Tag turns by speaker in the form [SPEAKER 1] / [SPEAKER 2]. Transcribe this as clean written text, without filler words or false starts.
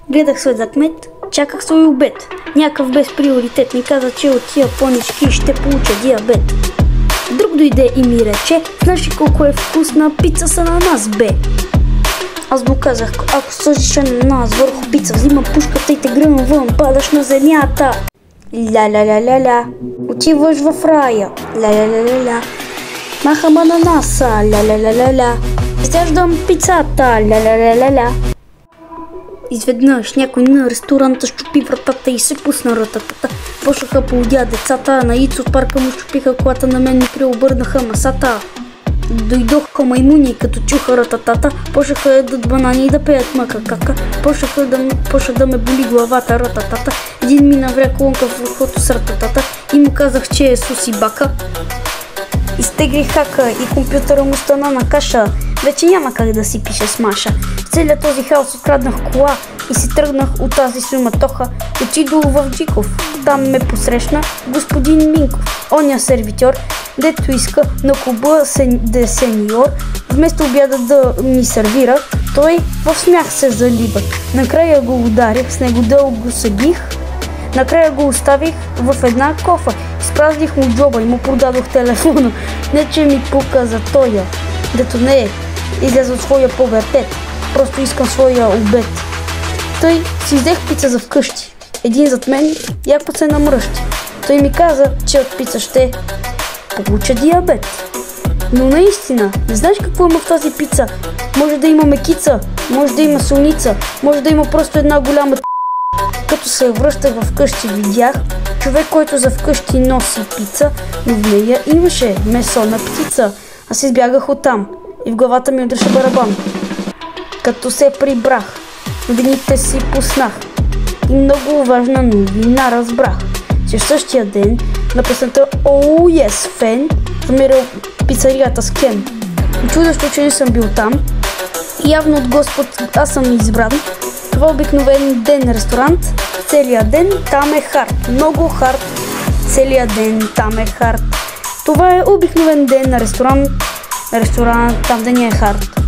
[SPEAKER 1] Гледах се за кмет, чаках свой обед. Някакъв без приоритет ми каза, че от тия понички ще получа диабет. Друг дойде и ми рече, знаеш ли колко е вкусна пица с ананас, бе? Аз му казах, ако сложиш ананас върху пица, взима пушката и те гръмна вън, падаш на земята. Ля-ля-ля-ля-ля, отиваш в рая. Ля-ля-ля-ля-ля, махам ананаса. Ля-ля-ля-ля-ля, изяждам пицата. Ля-ля-ля-ля-ля. Изведнъж някой на ресторанта щупи вратата и се пусна рататата. Почнаха поудя децата, на Ицо от парка му щупиха колата, на мен ми преобърнаха масата. Дойдоха маймуни, като чуха рататата, почнаха да ядат банани и да пеят мака-кака. Почна да ме боли главата рататата. Един ми навря колонка в ухото с рататата и му казах, че е суси бака. Изтеглих хака и компютъра му стана на каша. Вече няма как да си пише с Маша. В целия този хаос откраднах кола и си тръгнах от тази суматоха. Отидох в Джиков. Там ме посрещна господин Минков, оня сервитьор, дето иска на клуба да е сеньор. Вместо обяда да ми сервира, той в смях се залива. Накрая го ударих, с него дълго го събих. Накрая го оставих в една кофа. Изпразних му джоба и му продадох телефона. Не че ми пука за тоя, дето не е излязъл от своя повертет. Просто искам своя обед. Тъй си взех пица за вкъщи. Един зад мен яко се намръщи. Той ми каза, че от пица ще получа диабет. Но наистина, не знаеш какво има в тази пица? Може да има мекица, може да има солница, може да има просто една голяма. Като се връщах в къщи, видях човек, който за вкъщи носи пица, но в нея имаше месо на птица. Аз избягах оттам и в главата ми удреше барабан. Като се прибрах, новините си пуснах и много важна новина разбрах, че в същия ден на песента Oh Yes Fan намерил пицарията с Кен. Чудещо, че не съм бил там. Явно от Господ аз съм избран. Това обикновен ден ресторант. Целият ден там е хард. Много хард. Целият ден там е хард. Това е обикновен ден на ресторант. Ресторант там да не е хард.